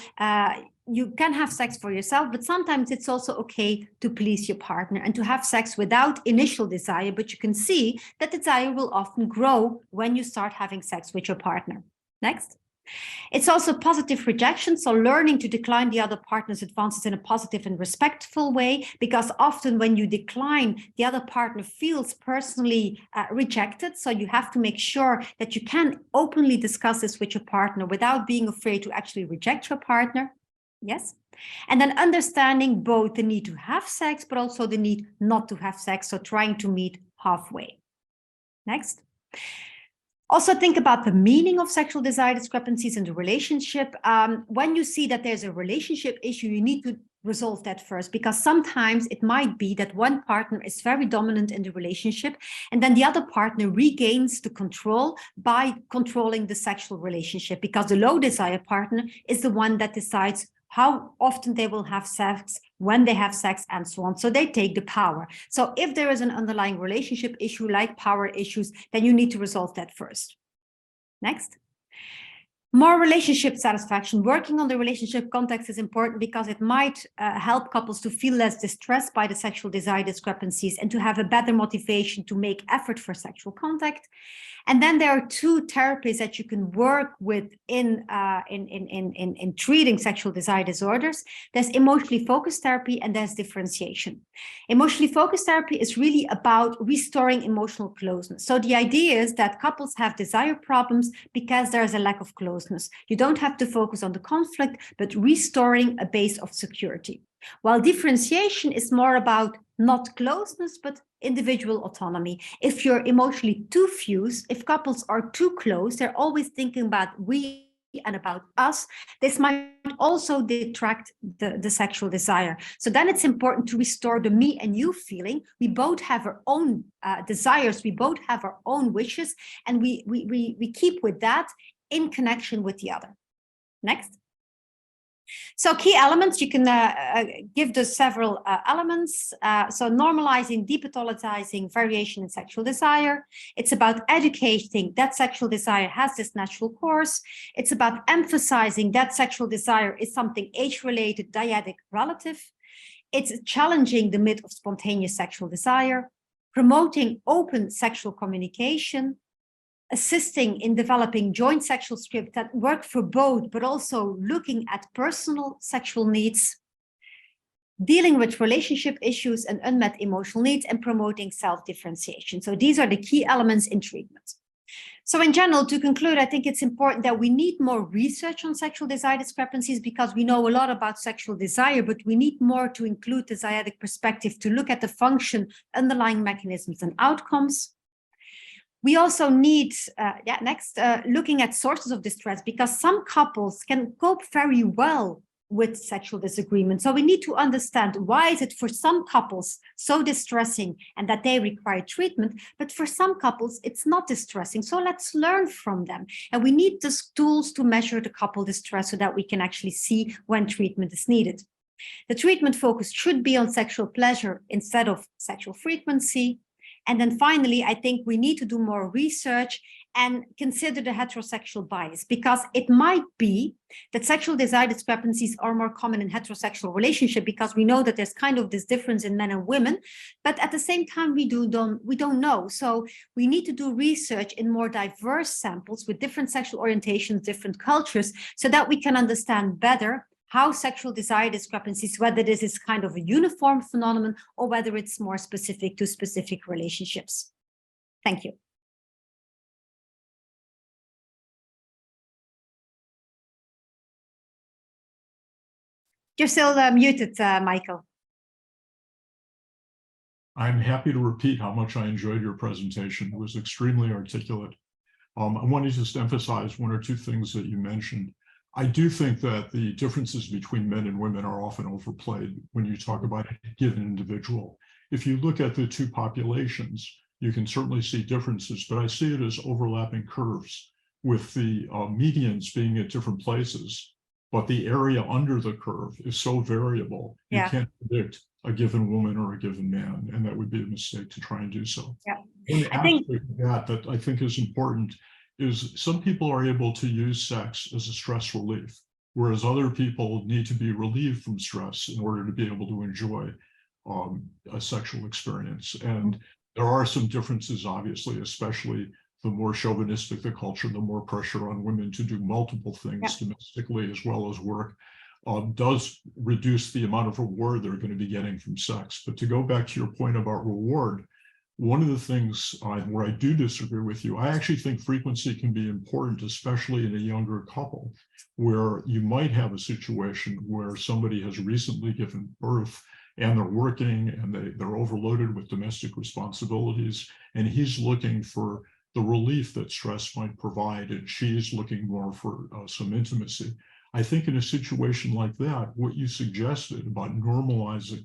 you can have sex for yourself, but sometimes it's also okay to please your partner and to have sex without initial desire. But you can see that desire will often grow when you start having sex with your partner. Next. It's also positive rejection, so learning to decline the other partner's advances in a positive and respectful way, because often when you decline, the other partner feels personally rejected. So you have to make sure that you can openly discuss this with your partner without being afraid to actually reject your partner. Yes. And then understanding both the need to have sex, but also the need not to have sex. So trying to meet halfway. Next. Also think about the meaning of sexual desire discrepancies in the relationship. When you see that there's a relationship issue, you need to resolve that first, because sometimes it might be that one partner is very dominant in the relationship, and then the other partner regains the control by controlling the sexual relationship, because the low desire partner is the one that decides how often they will have sex, when they have sex, and so on. So they take the power. So if there is an underlying relationship issue like power issues, then you need to resolve that first. Next. More relationship satisfaction. Working on the relationship context is important because it might help couples to feel less distressed by the sexual desire discrepancies and to have a better motivation to make effort for sexual contact. And then there are two therapies that you can work with in treating sexual desire disorders. There's emotionally focused therapy and there's differentiation. Emotionally focused therapy is really about restoring emotional closeness. So the idea is that couples have desire problems because there's a lack of closeness. You don't have to focus on the conflict, but restoring a base of security. While differentiation is more about not closeness, but individual autonomy. If you're emotionally too fused, if couples are too close, they're always thinking about we and about us, this might also detract the sexual desire. So then it's important to restore the me and you feeling. We both have our own desires, we both have our own wishes, and we keep with that in connection with the other. Next. So key elements, you can give the several elements. So normalizing, depathologizing variation in sexual desire. It's about educating that sexual desire has this natural course. It's about emphasizing that sexual desire is something age-related, dyadic, relative. It's challenging the myth of spontaneous sexual desire, promoting open sexual communication, assisting in developing joint sexual scripts that work for both, but also looking at personal sexual needs, dealing with relationship issues and unmet emotional needs, and promoting self-differentiation. So these are the key elements in treatment. So in general, to conclude, I think it's important that we need more research on sexual desire discrepancies because we know a lot about sexual desire, but we need more to include the dyadic perspective to look at the function, underlying mechanisms, and outcomes. We also need, looking at sources of distress, because some couples can cope very well with sexual disagreement. So we need to understand why is it for some couples so distressing and that they require treatment, but for some couples it's not distressing. So let's learn from them. And we need these tools to measure the couple distress so that we can actually see when treatment is needed. The treatment focus should be on sexual pleasure instead of sexual frequency. And then finally, I think we need to do more research and consider the heterosexual bias, because it might be that sexual desire discrepancies are more common in heterosexual relationships, because we know that there's kind of this difference in men and women, but at the same time, we don't know. So we need to do research in more diverse samples with different sexual orientations, different cultures, so that we can understand better how sexual desire discrepancies, whether this is kind of a uniform phenomenon or whether it's more specific to specific relationships. Thank you. You're still muted, Michael. I'm happy to repeat how much I enjoyed your presentation. It was extremely articulate. I want to just emphasize one or two things that you mentioned. I do think that the differences between men and women are often overplayed when you talk about a given individual. If you look at the two populations, you can certainly see differences, but I see it as overlapping curves, with the medians being at different places, but the area under the curve is so variable, you can't predict a given woman or a given man, and that would be a mistake to try and do so. Yeah. One aspect of that I think is important is some people are able to use sex as a stress relief, whereas other people need to be relieved from stress in order to be able to enjoy a sexual experience. And there are some differences, obviously, especially the more chauvinistic the culture, the more pressure on women to do multiple things domestically as well as work does reduce the amount of reward they're going to be getting from sex. But to go back to your point about reward, one of the things where I do disagree with you, I actually think frequency can be important, especially in a younger couple, where you might have a situation where somebody has recently given birth and they're working and they're overloaded with domestic responsibilities, and he's looking for the relief that stress might provide, and she's looking more for some intimacy. I think in a situation like that, what you suggested about normalizing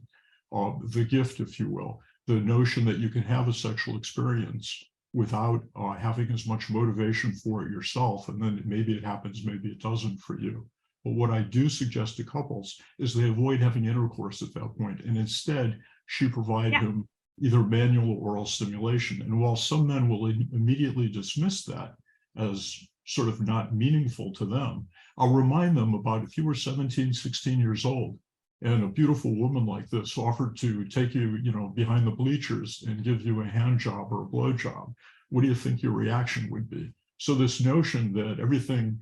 the gift, if you will, the notion that you can have a sexual experience without having as much motivation for it yourself, and then maybe it happens, maybe it doesn't for you. But what I do suggest to couples is they avoid having intercourse at that point, and instead she provide him either manual or oral stimulation. And while some men will immediately dismiss that as sort of not meaningful to them, I'll remind them about if you were 17, 16 years old, and a beautiful woman like this offered to take you, behind the bleachers and give you a hand job or a blow job, what do you think your reaction would be? So this notion that everything,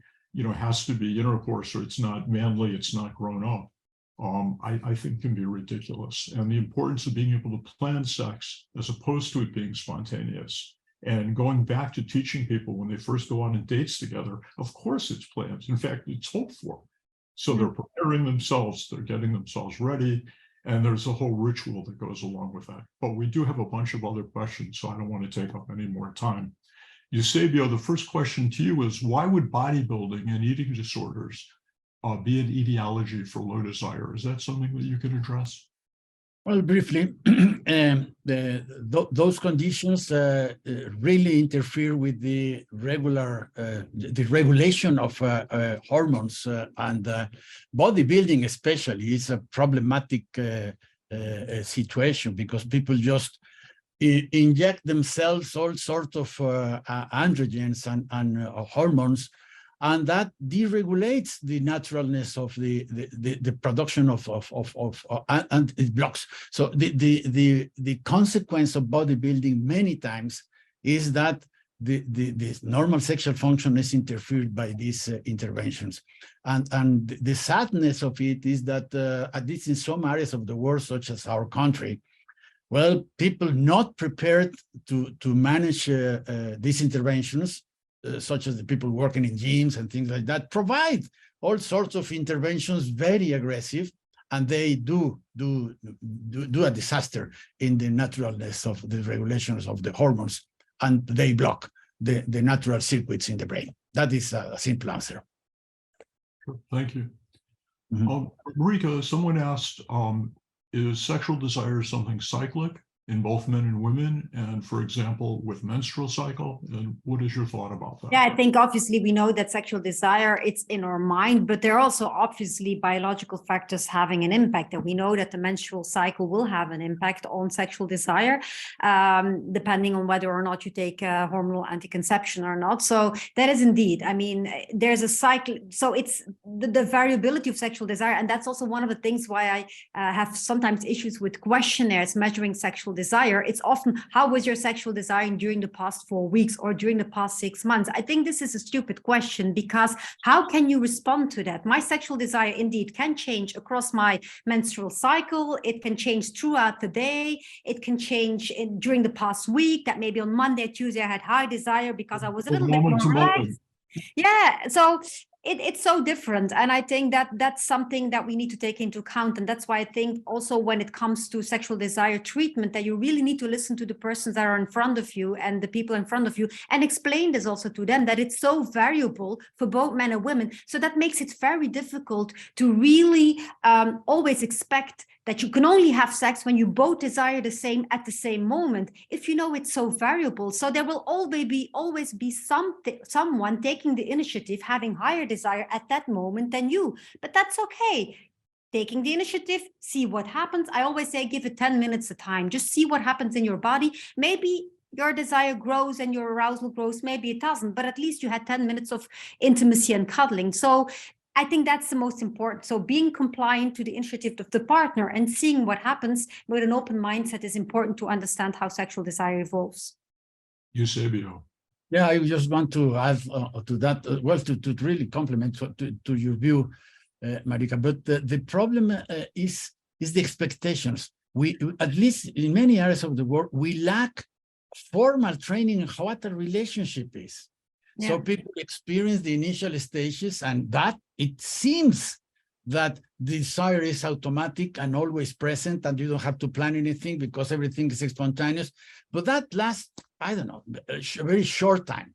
has to be intercourse, or it's not manly, it's not grown up, I think can be ridiculous. And the importance of being able to plan sex as opposed to it being spontaneous, and going back to teaching people when they first go on dates together, of course it's planned. In fact, it's hoped for. So they're preparing themselves, they're getting themselves ready, and there's a whole ritual that goes along with that. But we do have a bunch of other questions, so I don't want to take up any more time. Eusebio, the first question to you is, why would bodybuilding and eating disorders be an etiology for low desire? Is that something that you can address? Well, briefly, those conditions really interfere with the regulation of hormones, and bodybuilding especially is a problematic situation, because people just inject themselves all sorts of androgens and hormones, and that deregulates the naturalness of the production and it blocks. So the consequence of bodybuilding many times is that the normal sexual function is interfered by these interventions, and the sadness of it is that at least in some areas of the world, such as our country, well, people not prepared to manage these interventions, such as the people working in gyms and things like that, provide all sorts of interventions, very aggressive, and they do a disaster in the naturalness of the regulations of the hormones, and they block the natural circuits in the brain. That is a simple answer. Thank you. Marika, someone asked, is sexual desire something cyclic in both men and women, and for example, with menstrual cycle? And what is your thought about that? Yeah, I think obviously we know that sexual desire, it's in our mind, but there are also obviously biological factors having an impact. And we know that the menstrual cycle will have an impact on sexual desire, depending on whether or not you take hormonal anticonception or not. So that is indeed, I mean, there's a cycle. So it's the variability of sexual desire. And that's also one of the things why I have sometimes issues with questionnaires measuring sexual desire. It's often, how was your sexual desire during the past 4 weeks or during the past 6 months? I think this is a stupid question, because how can you respond to that? My sexual desire indeed can change across my menstrual cycle. It can change throughout the day. It can change during the past week, that maybe on Monday, Tuesday, I had high desire because I was a little bit more relaxed. Yeah, so it's so different. And I think that that's something that we need to take into account. And that's why I think also when it comes to sexual desire treatment, that you really need to listen to the persons that are in front of you and the people in front of you, and explain this also to them, that it's so variable for both men and women. So that makes it very difficult to really always expect that you can only have sex when you both desire the same at the same moment, if you know it's so variable. So there will always be someone taking the initiative, having higher desire at that moment than you, but that's okay. Taking the initiative, see what happens. I always say, give it 10 minutes at a time, just see what happens in your body. Maybe your desire grows and your arousal grows, maybe it doesn't, but at least you had 10 minutes of intimacy and cuddling. So I think that's the most important. So being compliant to the initiative of the partner and seeing what happens with an open mindset is important to understand how sexual desire evolves. Eusebio. Yeah, I just want to add to that, well, to really complement to your view, Marika, but the problem is the expectations. We, at least in many areas of the world, we lack formal training in what a relationship is. Yeah. So people experience the initial stages, and that it seems that desire is automatic and always present, and you don't have to plan anything because everything is spontaneous. But that lasts, I don't know, a very short time.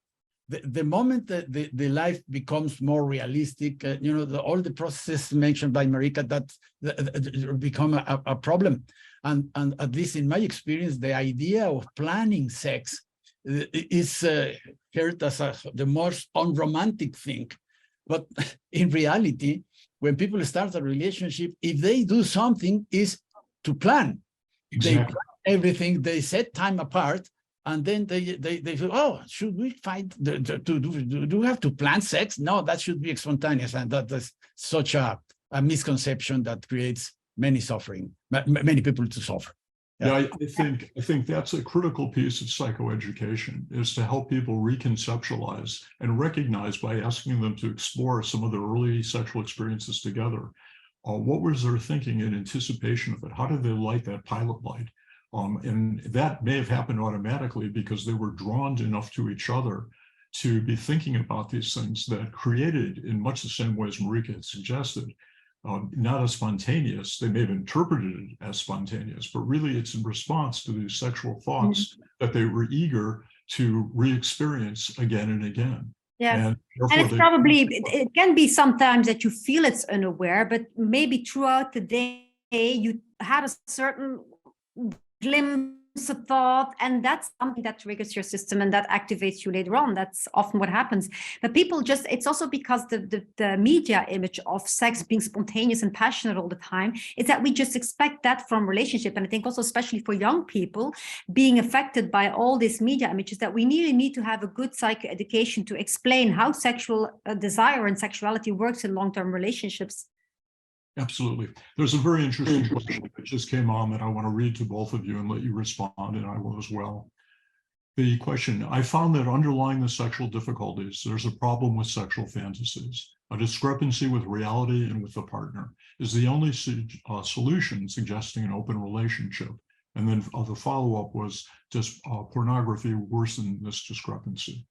The moment that the life becomes more realistic, all the processes mentioned by Marika that become a problem. And at least in my experience, the idea of planning sex is heard as the most unromantic thing. But in reality, when people start a relationship, if they do something, is to plan. Exactly. They plan everything, they set time apart, and then they feel, oh, should we find, do we have to plan sex? No, that should be spontaneous. And that is such a misconception that creates many people to suffer. Yeah, I think that's a critical piece of psychoeducation, is to help people reconceptualize and recognize by asking them to explore some of their early sexual experiences together. What was their thinking in anticipation of it? How did they light that pilot light? And that may have happened automatically because they were drawn enough to each other to be thinking about these things that created, in much the same way as Marika had suggested, not as spontaneous. They may have interpreted it as spontaneous, but really it's in response to these sexual thoughts that they were eager to re-experience again and again. Yes, and it's probably, it can be sometimes that you feel it's unaware, but maybe throughout the day you had a certain glimpse of thought, and that's something that triggers your system and that activates you later on. That's often what happens. But people just, it's also because the media image of sex being spontaneous and passionate all the time is that we just expect that from relationship. And I think also, especially for young people being affected by all these media images, that we really need to have a good psychoeducation to explain how sexual desire and sexuality works in long-term relationships. Absolutely. There's a very interesting question that just came on that I want to read to both of you and let you respond, and I will as well. The question: I found that underlying the sexual difficulties, there's a problem with sexual fantasies. A discrepancy with reality and with the partner is the only solution suggesting an open relationship. And then the follow-up was, does pornography worsen this discrepancy?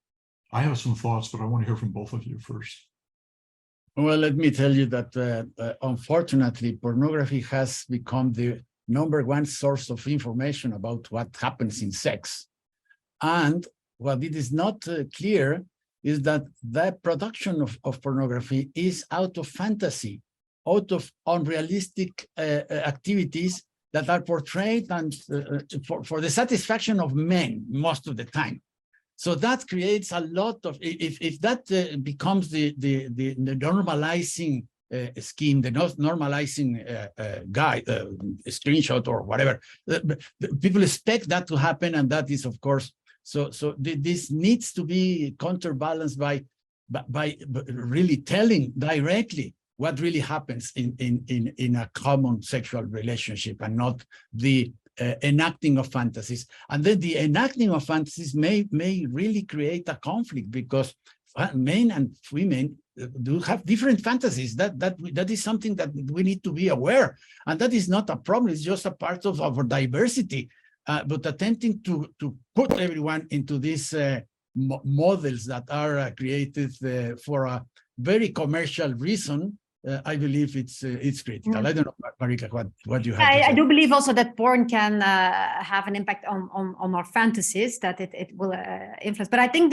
I have some thoughts, but I want to hear from both of you first. Well, let me tell you that unfortunately, pornography has become the #1 source of information about what happens in sex. And what it is not clear is that the production of pornography is out of fantasy, out of unrealistic activities that are portrayed and for the satisfaction of men most of the time. So that creates a lot of, if that becomes the normalizing scheme, the normalizing guide, screenshot or whatever, people expect that to happen, and that is, of course, so this needs to be counterbalanced by really telling directly what really happens in a common sexual relationship, and not the enacting of fantasies. And then the enacting of fantasies may really create a conflict, because men and women do have different fantasies. That is something that we need to be aware, and that is not a problem. It's just a part of our diversity. But attempting to put everyone into these models that are created for a very commercial reason, I believe it's critical. I don't know, Marika, what you have to say. I do believe also that porn can have an impact on our fantasies, that it will influence. But I think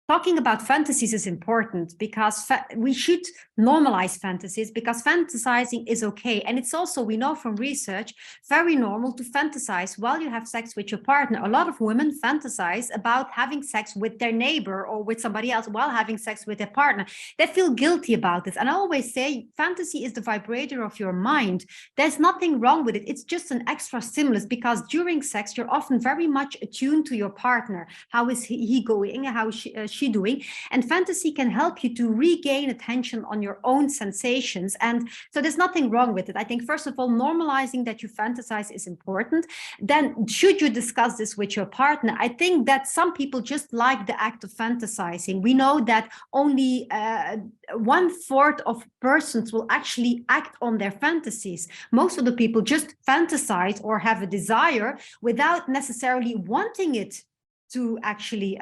talking about fantasies is important, because we should normalize fantasies, because fantasizing is okay. And it's also, we know from research, very normal to fantasize while you have sex with your partner. A lot of women fantasize about having sex with their neighbor or with somebody else while having sex with their partner. They feel guilty about this. And I always say, fantasy is the vibrator of your mind. There's nothing wrong with it. It's just an extra stimulus, because during sex, you're often very much attuned to your partner. How is he going? How is she doing? And fantasy can help you to regain attention on your own sensations. And so there's nothing wrong with it. I think, first of all, normalizing that you fantasize is important. Then, should you discuss this with your partner? I think that some people just like the act of fantasizing. We know that only 1/4 of persons will actually act on their fantasies. Most of the people just fantasize or have a desire without necessarily wanting it to actually,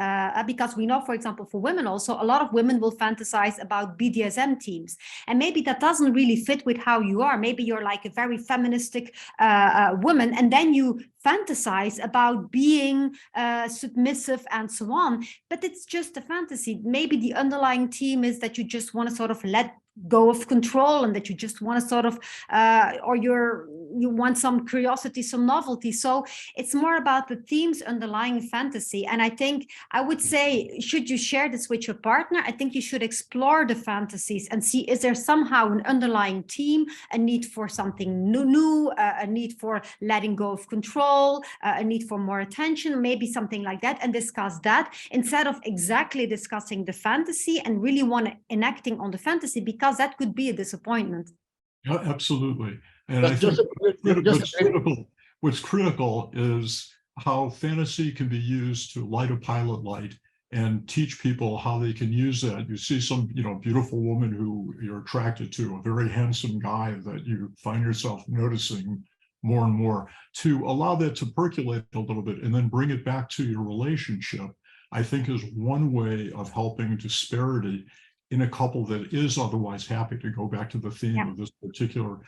because we know, for example, for women also, a lot of women will fantasize about BDSM teams. And maybe that doesn't really fit with how you are. Maybe you're like a very feministic woman, and then you fantasize about being submissive and so on. But it's just a fantasy. Maybe the underlying theme is that you just want to sort of let go of control, and that you just want to sort of, or you want some curiosity, some novelty. So it's more about the themes underlying fantasy. And I think I would say, should you share this with your partner, I think you should explore the fantasies and see, is there somehow an underlying theme, a need for something new, a need for letting go of control, a need for more attention, maybe something like that, and discuss that instead of exactly discussing the fantasy and really enacting on the fantasy, because that could be a disappointment. Yeah, absolutely. And But I think just what's critical is how fantasy can be used to light a pilot light and teach people how they can use that. You see some, beautiful woman who you're attracted to, a very handsome guy that you find yourself noticing more and more, to allow that to percolate a little bit and then bring it back to your relationship, I think is one way of helping disparity in a couple that is otherwise happy, to go back to the theme of this particular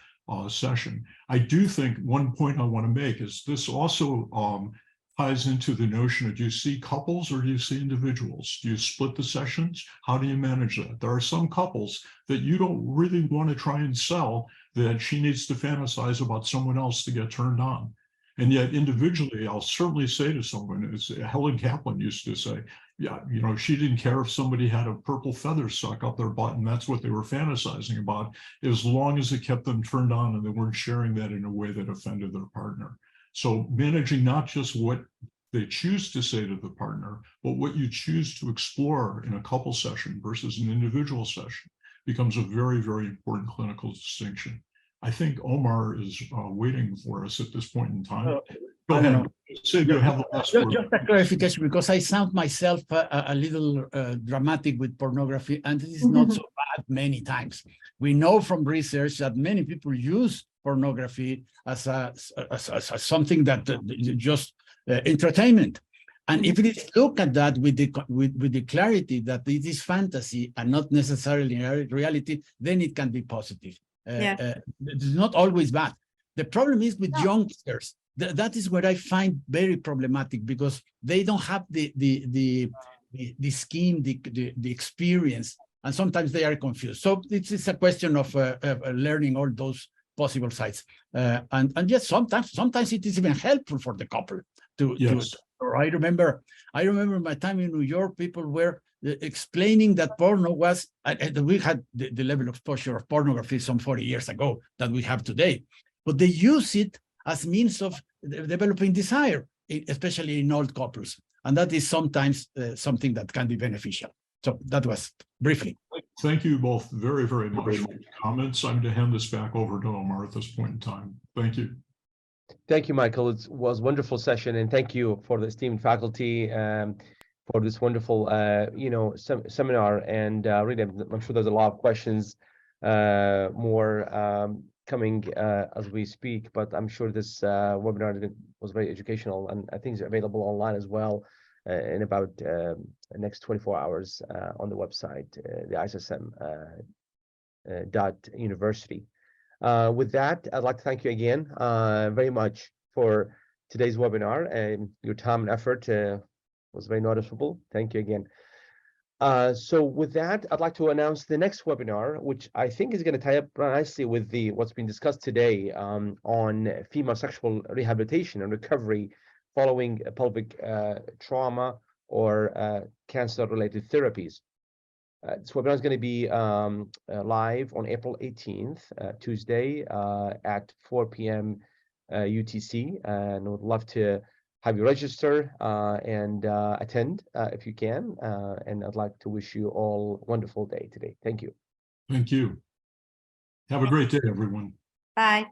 session. I do think one point I want to make is this also ties into the notion of, do you see couples or do you see individuals? Do you split the sessions? How do you manage that? There are some couples that you don't really want to try and sell that she needs to fantasize about someone else to get turned on. And yet individually, I'll certainly say to someone, as Helen Kaplan used to say, yeah, she didn't care if somebody had a purple feather stuck up their butt and that's what they were fantasizing about, as long as it kept them turned on and they weren't sharing that in a way that offended their partner. So managing not just what they choose to say to the partner, but what you choose to explore in a couple session versus an individual session becomes a very, very important clinical distinction. I think Omar is waiting for us at this point in time. Go ahead. Say you have the last word. Just a clarification, because I sound myself a little dramatic with pornography, and this is not so bad many times. We know from research that many people use pornography as something that just entertainment. And if we look at that with the clarity that it is fantasy and not necessarily reality, then it can be positive. It's not always bad. The problem is with youngsters. That is where I find very problematic, because they don't have the scheme, the experience, and sometimes they are confused. So it's a question of learning all those possible sides. And yes, sometimes it is even helpful for the couple to. I remember my time in New York, people were explaining that porno was, we had the level of exposure of pornography some 40 years ago that we have today, but they use it as means of developing desire, especially in old couples. And that is sometimes something that can be beneficial. So that was briefly. Thank you both very, very much for your comments. I'm going to hand this back over to Omar at this point in time. Thank you. Thank you, Michael. It was a wonderful session, and thank you for the esteemed faculty for this wonderful, seminar. And really, I'm sure there's a lot of questions more coming as we speak, but I'm sure this webinar was very educational, and I think it's available online as well in about the next 24 hours on the website, the ISSM .university. With that, I'd like to thank you again very much for today's webinar, and your time and effort was very noticeable. Thank you again. So with that, I'd like to announce the next webinar, which I think is going to tie up nicely with what's been discussed today on female sexual rehabilitation and recovery following pelvic trauma or cancer-related therapies. This webinar is going to be live on April 18th, Tuesday at 4 p.m. UTC, and would love to have you register and attend if you can. And I'd like to wish you all a wonderful day today. Thank you. Thank you. Have a great day, everyone. Bye.